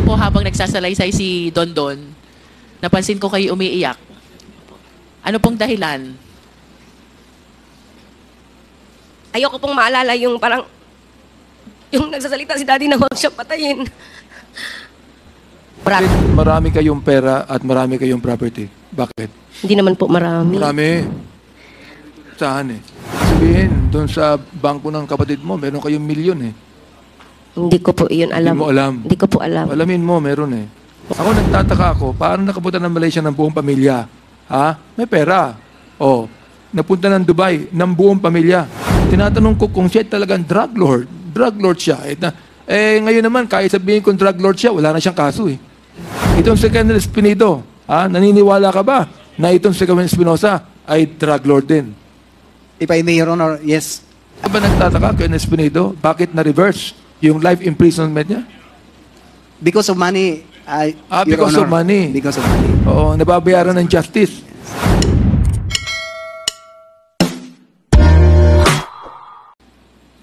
Kanina po habang nagsasalaysay si Dondon, napansin ko kayo umiiyak. Ano pong dahilan? Ayoko pong maalala yung parang, yung nagsasalita si daddy na huwag siya patayin. Marami kayong pera at marami kayong property. Bakit? Hindi naman po marami. Marami. Saan eh? Sabihin, doon sa bangko ng kapatid mo, meron kayong milyon eh. Hindi ko po yun alam. Hindi mo alam. Hindi ko po alam. Alamin mo, meron eh. Ako nagtataka ako, paano nakapunta ng Malaysia ng buong pamilya? Ha? May pera. Oh, napunta ng Dubai ng buong pamilya. Tinatanong ko kung siya talagang drug lord. Drug lord siya. Ngayon naman, kahit sabihin kong drug lord siya, wala na siyang kaso eh. Itong si Colonel Espinido, naniniwala ka ba na itong si Colonel Espinosa ay drug lord din? If I may, Your Honor, yes. Ba nagtataka, Colonel Espinido, bakit na-reverse yung life imprisonment niya? Because of money, Your because Honor, of money. Because of money. Oo, nababayaran ng justice.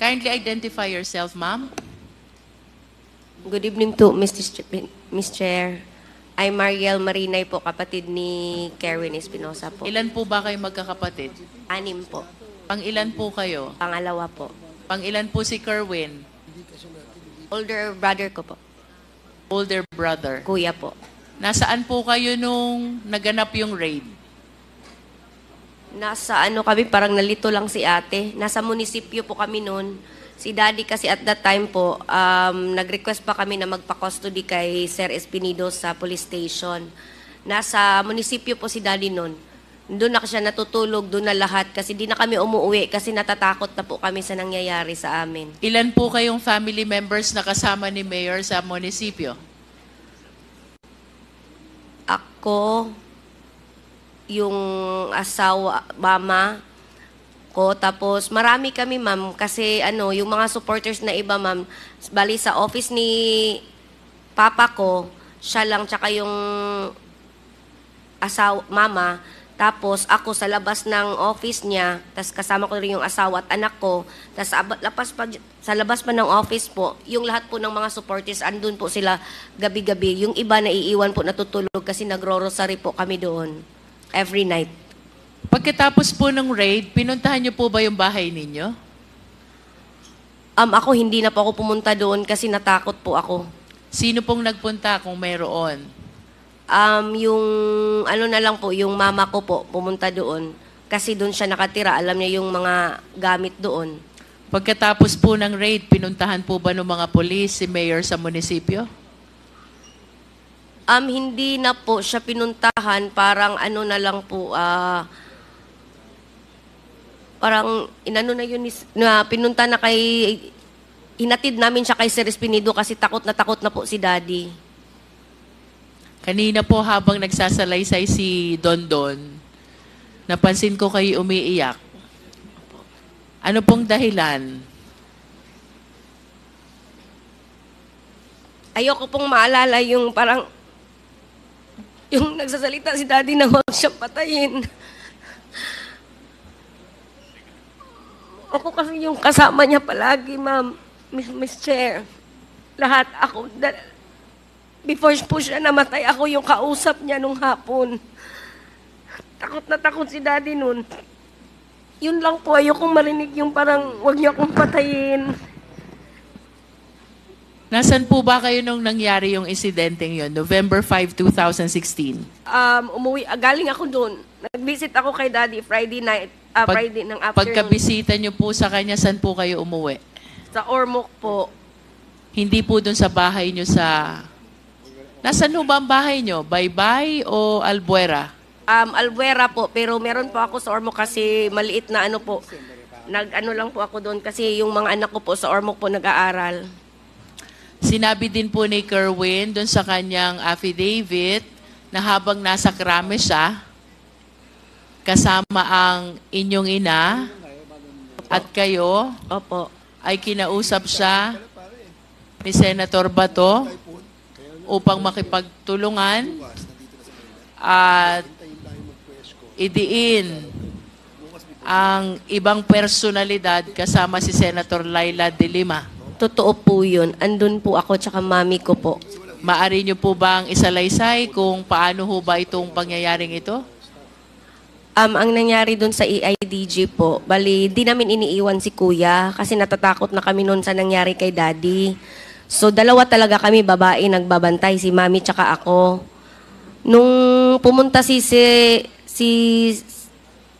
Kindly identify yourself, ma'am. Good evening to Miss Chair. I'm Mariel Marinay po, kapatid ni Kerwin Espinosa po. Ilan po ba kayo magkakapatid? 6 po. Pang-ilan po kayo? Pangalawa po. Pang-ilan po si Kerwin? Older brother ko po. Older brother. Kuya po. Nasaan po kayo nung naganap yung raid? Nasa kami, parang nalito lang si ate. Nasa munisipyo po kami noon. Si daddy kasi at that time po, nag-request pa kami na magpa-custody kay Sir Espinido sa police station. Nasa munisipyo po si daddy noon. Doon na siya natutulog, doon na lahat. Kasi di na kami umuwi kasi natatakot na po kami sa nangyayari sa amin. Ilan po kayong family members na kasama ni Mayor sa munisipyo? Ako, yung asawa, mama ko, tapos marami kami, ma'am, kasi yung mga supporters na iba, ma'am, bali sa office ni papa ko, siya lang, tsaka yung asawa, mama, tapos ako sa labas ng office niya, tapos kasama ko rin yung asawa at anak ko, tapos sa labas pa ng office po, yung lahat po ng mga supporters, andun po sila gabi-gabi, yung iba na iiwan po natutulog kasi nagro-rosary po kami doon. Every night. Pagkatapos po ng raid, pinuntahan niyo po ba yung bahay ninyo? Ako hindi na po ako pumunta doon kasi natakot po ako. Sino pong nagpunta kung mayroon? Yung na lang po, yung mama ko po pumunta doon kasi doon siya nakatira. Alam niya yung mga gamit doon. Pagkatapos po ng raid, pinuntahan po ba ng mga polis si Mayor sa munisipyo? Hindi na po siya pinuntahan, parang na lang po, parang na yun, pinunta na hinatid namin siya kay Sir Espinido kasi takot na po si Daddy. Kanina po habang nagsasalaysay si Dondon, napansin ko kayo umiiyak. Ano pong dahilan? Ayoko pong maalala yung parang, yung nagsasalita si daddy na huwag siyang patayin. Ako kasi yung kasama niya palagi, ma'am, Miss Chair. Lahat ako, before po siya namatay, ako yung kausap niya nung hapon. Takot na takot si daddy nun. Yun lang po, ayokong marinig yung parang huwag niyo akong patayin. Nasaan po ba kayo nung nangyari yung insidenteng yun? November 5, 2016? Galing ako doon. Nag-visit ako kay Daddy Friday night, Friday ng afternoon. Pagkabisita niyo po sa kanya, saan po kayo umuwi? Sa Ormoc po. Hindi po doon sa bahay niyo sa... Nasaan ho ba ang bahay niyo? Baybay o Albuera? Albuera po, pero meron po ako sa Ormoc kasi maliit na po. Nag-ano lang po ako doon kasi yung mga anak ko po sa Ormoc po nag-aaral. Sinabi din po ni Kerwin doon sa kanyang affidavit na habang nasa krame siya, kasama ang inyong ina at kayo, Opo. ay kinausap siya ni Senator Bato upang makipagtulungan at idiin ang ibang personalidad kasama si Senator Laila de Lima. Totoo po yun. Andun po ako tsaka mami ko po. Maari niyo po bang isalaysay kung paano ho ba itong pangyayaring ito? Ang nangyari doon sa EIDG po, bali, di namin iniiwan si kuya kasi natatakot na kami noon sa nangyari kay daddy. So, dalawa talaga kami, babae, nagbabantay, si mami tsaka ako. Nung pumunta si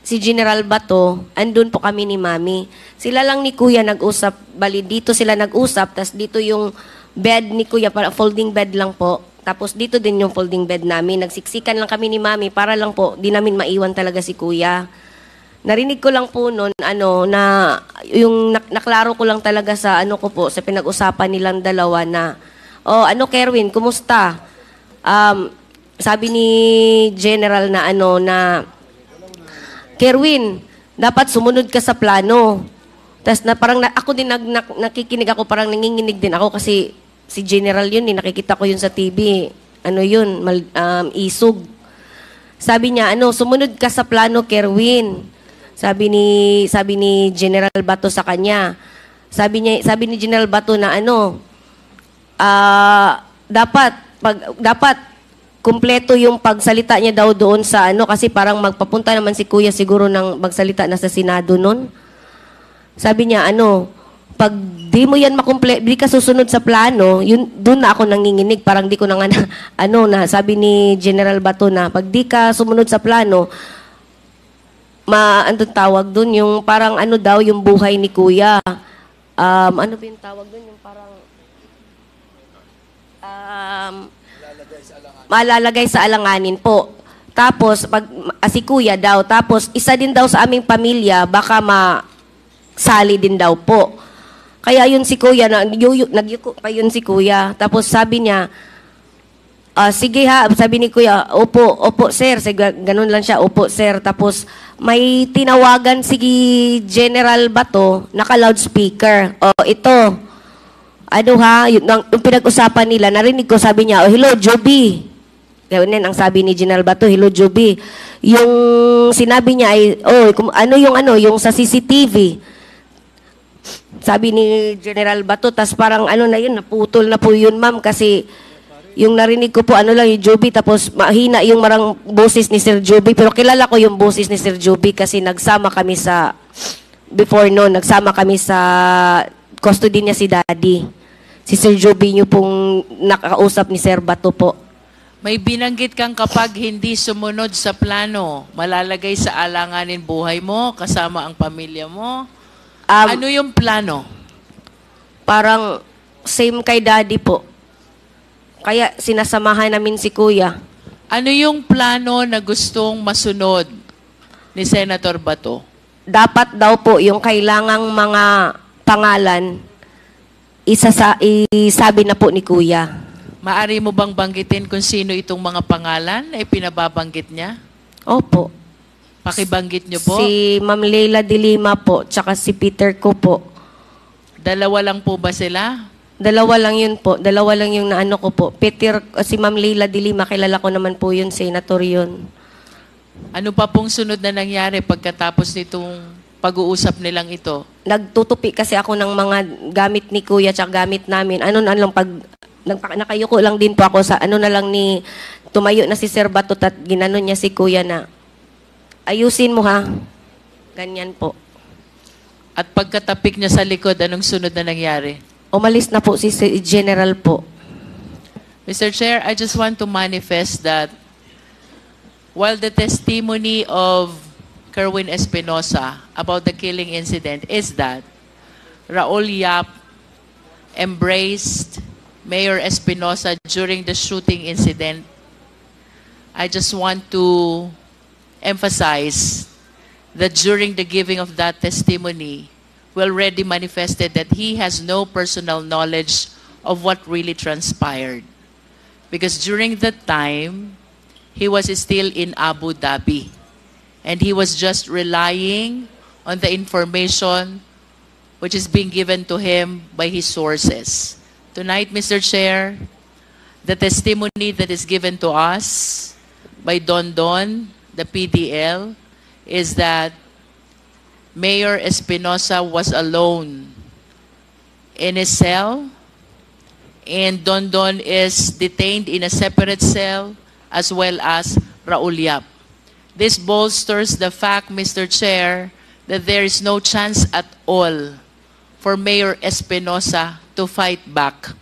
General Bato, andun po kami ni mami. Sila lang ni kuya nag-usap, bali, dito sila nag-usap, tas dito yung bed ni kuya, para folding bed lang po. Tapos dito din yung folding bed namin. Nagsiksikan lang kami ni mami para lang po, di namin maiwan talaga si kuya. Narinig ko lang po noon, na yung naklaro ko lang talaga sa ko po, sa pinag-usapan nilang dalawa na, Kerwin, kumusta? Sabi ni General na na, Kerwin, dapat sumunod ka sa plano. Tapos parang ako din nakikinig ako, parang nanginginig din ako kasi si General yun, nakikita ko yun sa TV. Isog. Sabi niya, sumunod ka sa plano, Kerwin. Sabi ni General Bato sa kanya. Sabi ni General Bato na dapat kumpleto yung pagsalita niya daw doon sa kasi parang magpapunta naman si kuya siguro ng magsalita na sa Senado noon. Sabi niya, pag di mo yan di ka susunod sa plano, yun, doon na ako nanginginig, parang di ko na nga na, sabi ni General Bato na, pag di ka sumunod sa plano, tawag doon, yung parang daw, yung buhay ni kuya. Ano ba yung tawag doon, yung parang, malalagay sa alanganin po. Tapos, si kuya daw, tapos, isa din daw sa aming pamilya, baka sali din daw po. Kaya yun si kuya, nagyuko pa yun si kuya. Tapos sabi niya, sige ha, sabi ni kuya, opo sir. Ganun lang siya, opo sir. Tapos may tinawagan si General Bato, naka-loudspeaker. Ito, yung pinag-usapan nila, narinig ko, sabi niya, hello, Joby. Ganun ang sabi ni General Bato, hello, Joby. Yung sinabi niya ay, yung sa CCTV. Sabi ni General Bato, tas parang na yun, naputol na po yun, ma'am, kasi yung narinig ko po, yung Joby, tapos mahina yung marang boses ni Sir Joby, pero kilala ko yung boses ni Sir Joby kasi nagsama kami nagsama kami sa custody niya si Daddy. Si Sir Joby niyo pong nakakausap ni Sir Bato po. May binanggit kang kapag hindi sumunod sa plano, malalagay sa alanganin buhay mo, kasama ang pamilya mo. Ano yung plano? Parang same kay Daddy po. Kaya sinasamahan namin si Kuya. Ano yung plano na gustong masunod ni Senator Bato? Dapat daw po yung kailangang mga pangalan, isabi na po ni Kuya. Maari mo bang banggitin kung sino itong mga pangalan na ipinababanggit niya? Opo. Pakibanggit niyo po. Si Ma'am Leila de Lima po, tsaka si Peter ko po. Dalawa lang po ba sila? Dalawa lang yun po. Dalawa lang yung naano ko po. Peter, si Ma'am Leila de Lima, kilala ko naman po yun, senator yun. Ano pa pong sunod na nangyari pagkatapos nitong pag-uusap nilang ito? Nagtutupi kasi ako ng mga gamit ni Kuya tsaka gamit namin. Nakayuko lang din po ako sa tumayo na si Sir Bato at ginanon niya si Kuya na ayusin mo ha. Ganyan po. At pagkatapik niya sa likod, anong sunod na nangyari? Umalis na po si General po. Mr. Chair, I just want to manifest that while the testimony of Kerwin Espinosa about the killing incident is that Raul Yap embraced Mayor Espinosa during the shooting incident, I just want to emphasize that during the giving of that testimony, we already manifested that he has no personal knowledge of what really transpired. Because during that time, he was still in Abu Dhabi. And he was just relying on the information which is being given to him by his sources. Tonight, Mr. Chair, the testimony that is given to us by Don Don, the PDL, is that Mayor Espinosa was alone in his cell and Don Don is detained in a separate cell, as well as Raul Yap. This bolsters the fact, Mr. Chair, that there is no chance at all for Mayor Espinosa to fight back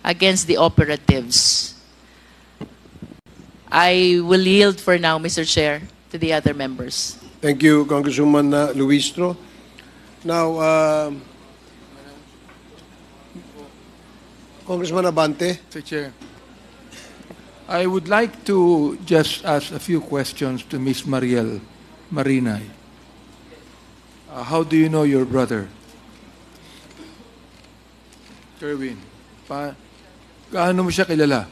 against the operatives. I will yield for now, Mr. Chair, to the other members. Thank you, Congresswoman Luistro. Now, Congressman Abante. Mr. Chair, I would like to just ask a few questions to Miss Mariel Marinay. How do you know your brother? Kerwin, gaano mo siya kilala?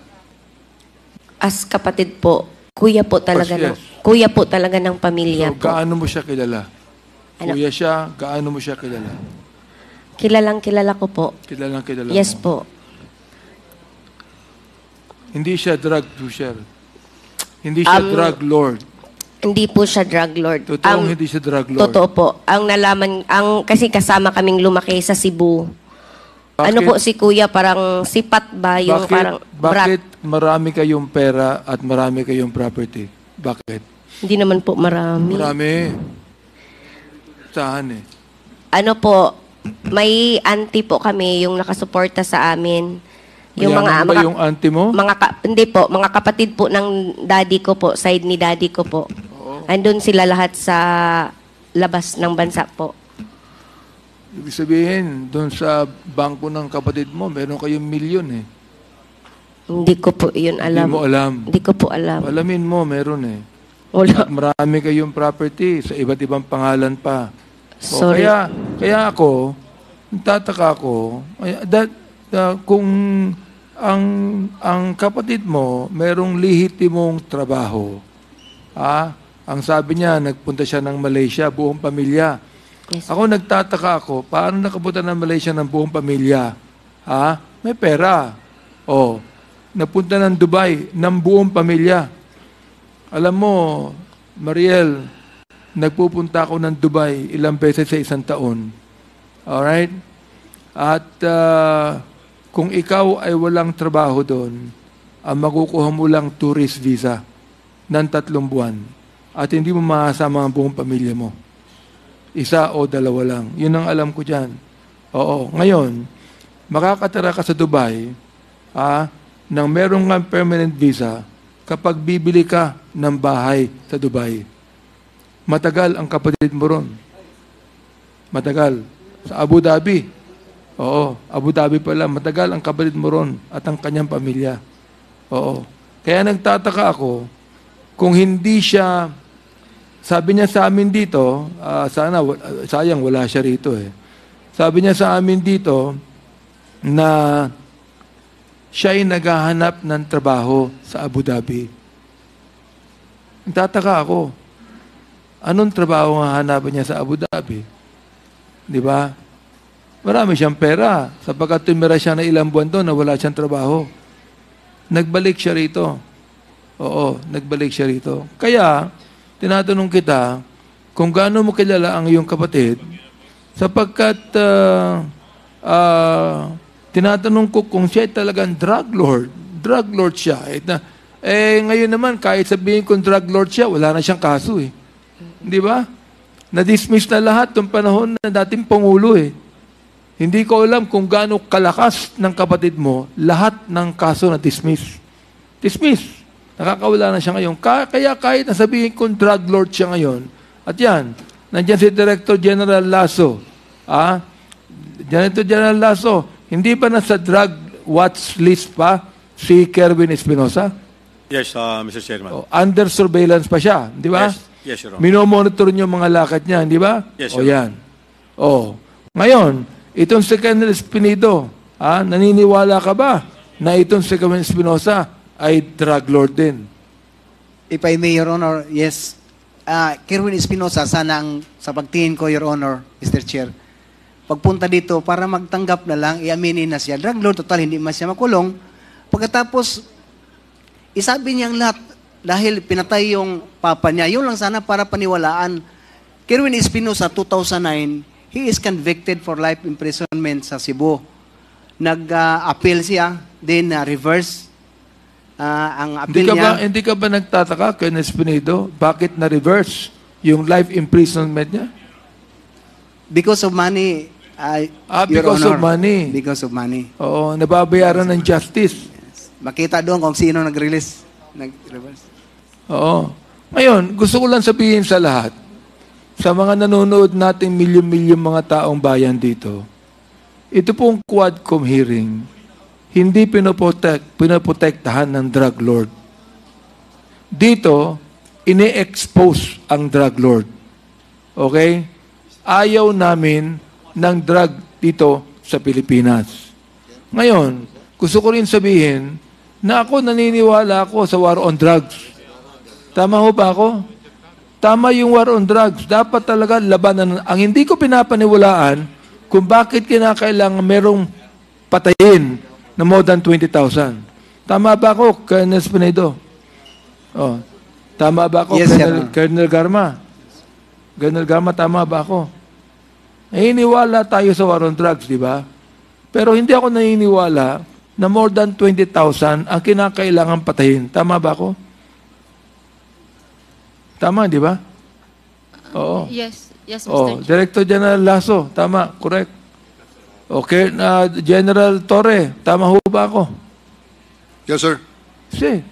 As kapatid po, kuya po talaga Yes. kuya po talaga ng pamilya So, po. gaano mo siya kilala? Ano? Kuya siya, gaano mo siya kilala? Kilalang kilala ko po. Kilalang kilala Yes mo. po. Hindi siya drug pusher. Hindi siya drug lord. Hindi po siya drug lord. Totoong hindi siya drug lord. Totoo po. Ang nalaman, kasi kasama kaming lumaki sa Cebu. Bakit? Ano po si kuya, parang sipat ba yung parang Bakit marami kayong pera at marami kayong property? Bakit? Hindi naman po marami. Marami. Saan eh? Ano po, may auntie po kami yung nakasuporta sa amin. Yung Mayaman ba yung auntie mo? hindi po, mga kapatid po ng daddy ko po, side ni daddy ko po. Andun sila lahat sa labas ng bansa po. Ibig sabihin, doon sa bangko ng kapatid mo, meron kayong milyon eh. Hindi ko po yun alam. Hindi mo alam. Hindi ko po alam. Alamin mo, meron eh. Wala. At marami kayong property sa iba't ibang pangalan pa. O, Sorry. kaya ako, nagtataka ako, kung ang kapatid mo merong lehitimong trabaho, ang sabi niya, nagpunta siya ng Malaysia, buong pamilya. Yes. Ako nagtataka ako, paano nakapunta ng Malaysia ng buong pamilya? May pera. Napunta ng Dubai ng buong pamilya. Alam mo, Mariel, nagpupunta ako ng Dubai ilang beses sa isang taon. Alright? At kung ikaw ay walang trabaho doon, makukuha mo lang tourist visa ng 3 buwan at hindi mo makasama ang buong pamilya mo. 1 o 2 lang. Yun ang alam ko dyan. Oo. Ngayon, makakatira ka sa Dubai nang merong kang permanent visa kapag bibili ka ng bahay sa Dubai. Matagal ang kapatid mo ron. Matagal. Sa Abu Dhabi. Oo. Abu Dhabi pala. Matagal ang kapatid mo ron at ang kanyang pamilya. Oo. Kaya nagtataka ako kung hindi siya, sabi niya sa amin dito, sayang wala siya rito eh. Sabi niya sa amin dito na siya ay naghahanap ng trabaho sa Abu Dhabi. Nagtataka ako, anong trabaho ang hanapan niya sa Abu Dhabi? Di ba? Marami siyang pera sapagkat tumira siya na ilang buwan doon na wala siyang trabaho. Nagbalik siya rito. Oo, nagbalik siya rito. Kaya, tinatanong kita kung gaano mo kilala ang iyong kapatid sapagkat tinatanong ko kung siya talagang drug lord siya. Ngayon naman, kahit sabihin kung drug lord siya, wala na siyang kaso eh. Di ba? Na-dismiss na lahat ng panahon na dating Pangulo eh. Hindi ko alam kung gaano kalakas ng kapatid mo, lahat ng kaso na dismiss. Dismiss. Nakakawala na siya ngayon. Kaya kahit nasabihin kong drug lord siya ngayon, at yan, nandiyan si Director General Lasso. Director General Lasso, hindi ba nasa drug watch list pa si Kerwin Espinosa? Yes, Mr. Chairman. Under surveillance pa siya, di ba? Yes, Your Honor. Minomonitor niyo mga lakad niya, di ba? Yes, o Your yan. Ngayon, itong si Colonel Espinido, naniniwala ka ba na itong si Kerwin Espinosa ay drug lord din? If I may, Your Honor, yes. Kerwin Espinosa, sana sa pagtingin ko, Your Honor, Mr. Chair, pagpunta dito, para magtanggap na lang, iaminin na siya. Drug lord, total, hindi man siya makulong. Pagkatapos, isabi niyang lahat, dahil pinatay yung papa niya, yun lang sana para paniwalaan. Kerwin Espinosa, 2009, he is convicted for life imprisonment sa Cebu. Nag-appeal siya, then reverse ang Hindi appeal ka ba, niya. hindi ka ba nagtataka, Ken Espinido, bakit na-reverse yung life imprisonment niya? Because of money, Your Because of Honor. money. Because of money. Oo, nababayaran ng justice. Makita doon kung sino nag-release. Nag-reverse. Oo. Ngayon, gusto ko lang sabihin sa lahat, sa mga nanonood nating milyon-milyon mga taong bayan dito, ito pong Quadcom hearing, hindi pinoprotektahan ng drug lord. Dito, ini-expose ang drug lord. Okay? Ayaw namin ng drug dito sa Pilipinas. Ngayon, gusto ko rin sabihin na ako naniniwala ako sa war on drugs. Tama ho ba ako? Tama yung war on drugs. Dapat talaga labanan. Ang hindi ko pinapaniwalaan kung bakit kinakailangan merong patayin na more than 20,000. Tama ba ako, Colonel Espinido? Oh. Tama ba ako, Yes, Colonel Garma? Colonel Garma, tama ba ako? Naniniwala tayo sa war on drugs, di ba? Pero hindi ako naniniwala na more than 20,000 ang kinakailangan patayin. Tama ba ako? Tama, di ba? Oo. Yes, Mr. Oh, Chair. Director General Lasso, tama, correct. Okay, General Torre, tama ho ba ako? Yes, sir. Kasi,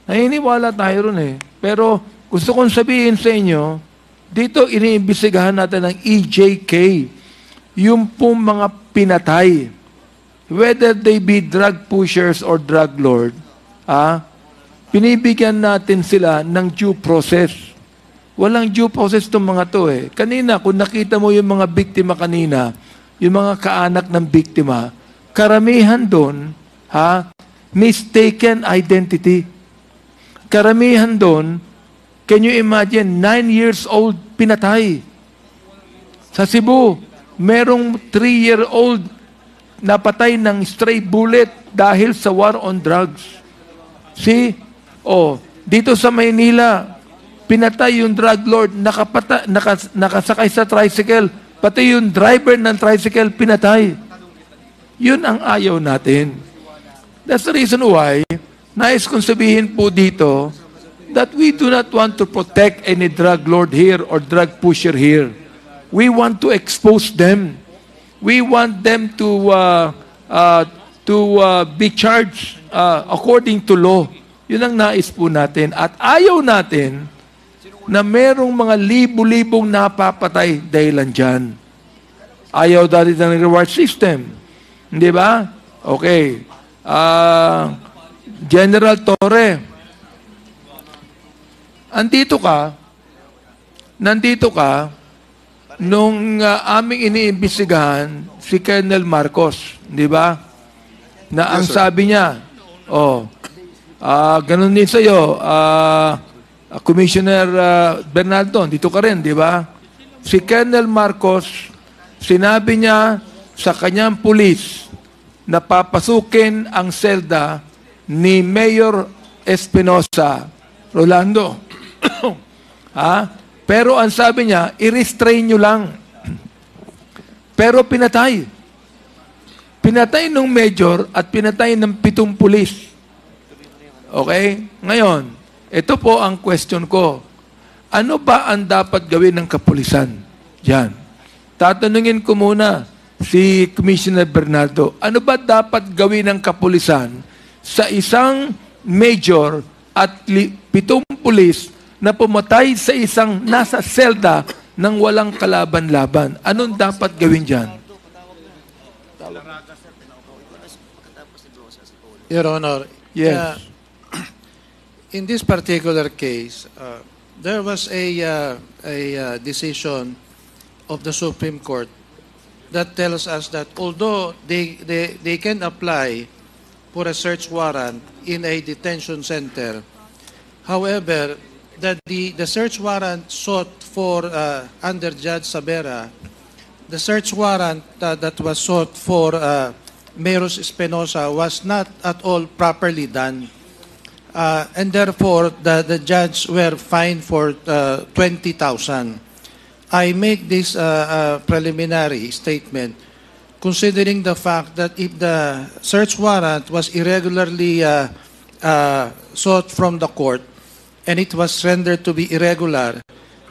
naniniwala tayo ron eh. Pero gusto kong sabihin sa inyo, dito iniimbestigahan natin ng EJK, yung pong mga pinatay, whether they be drug pushers or drug lord, pinibigyan natin sila ng due process. Walang due process itong mga to eh. Kanina, kung nakita mo yung mga biktima kanina, yung mga kaanak ng biktima, karamihan doon, mistaken identity. Karamihan doon, can you imagine, 9 years old pinatay. Sa Cebu, merong 3-year-old napatay ng stray bullet dahil sa war on drugs. See? Dito sa Maynila, pinatay yung drug lord, nakasakay sa tricycle, pati yung driver ng tricycle pinatay. Yun ang ayaw natin. That's the reason why, nais kong sabihin po dito, that we do not want to protect any drug lord here or drug pusher here. We want to expose them. We want them to be charged according to law. Yun ang nais po natin. At ayaw natin na merong mga libo-libong napapatay dahilan dyan. Ayaw dahil ng reward system. Hindi ba? Okay. General Torre, nandito ka nung aming iniimbestigahan si Colonel Marcos, di ba? Na ang Yes, sir. sabi niya, ganun din sa'yo, Commissioner Bernardo, dito ka rin, di ba? Si Colonel Marcos, sinabi niya sa kanyang pulis na papasukin ang selda ni Mayor Espinosa, Rolando. Pero ang sabi niya, i-restrain nyo lang. Pero pinatay. Pinatay ng major at pinatay ng 7 pulis. Okay? Ngayon, ito po ang question ko. Ano ba ang dapat gawin ng kapulisan? Diyan. Tatanungin ko muna si Commissioner Bernardo, ano ba dapat gawin ng kapulisan sa isang major at 7 pulis na pumatay sa isang nasa selda ng walang kalaban-laban? Anong dapat gawin dyan? Your Honor, Yes. in this particular case, there was a decision of the Supreme Court that tells us that although they can apply for a search warrant in a detention center, however, that the search warrant sought for under Judge Sabera, the search warrant that was sought for Meros Espinosa was not at all properly done. And therefore, the judge were fined for 20,000. I make this preliminary statement considering the fact that if the search warrant was irregularly sought from the court and it was rendered to be irregular,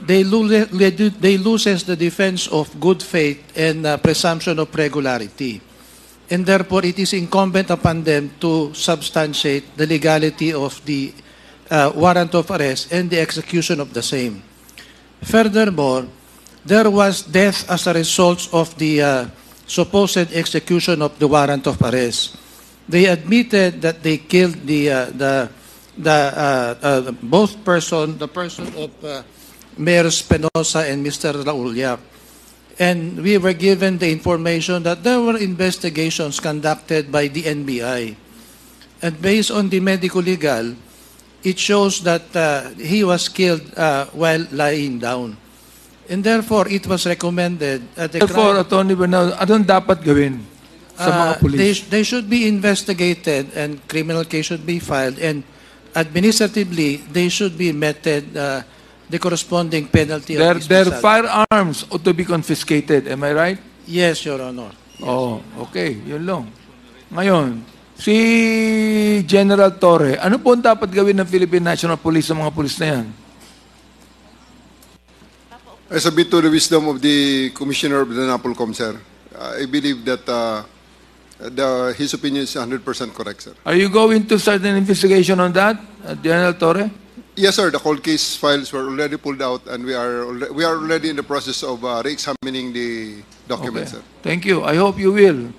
they loses the defense of good faith and presumption of regularity. And therefore, it is incumbent upon them to substantiate the legality of the warrant of arrest and the execution of the same. Furthermore, there was death as a result of the supposed execution of the warrant of arrest. They admitted that they killed the person of Mayor Espinosa and Mr. Raul Yap. And we were given the information that there were investigations conducted by the NBI. And based on the medical legal, it shows that he was killed while lying down. And therefore, it was recommended at the Therefore, Attorney Bernal, anong dapat gawin sa mga pulis? They should be investigated and criminal case should be filed, and administratively, they should be meted the corresponding penalty of Their dismissal. firearms ought to be confiscated. Am I right? Yes, Your Honor. Oh, okay. Yun lang. Ngayon, si General Torre, ano po ang dapat gawin ng Philippine National Police sa mga pulis na yan? I submit to the wisdom of the Commissioner of the NAPOLCOM, sir. I believe that his opinion is 100% correct, sir. Are you going to start an investigation on that, General Torre? Yes, sir. The cold case files were already pulled out, and we are already in the process of re-examining the documents, sir. Thank you. I hope you will.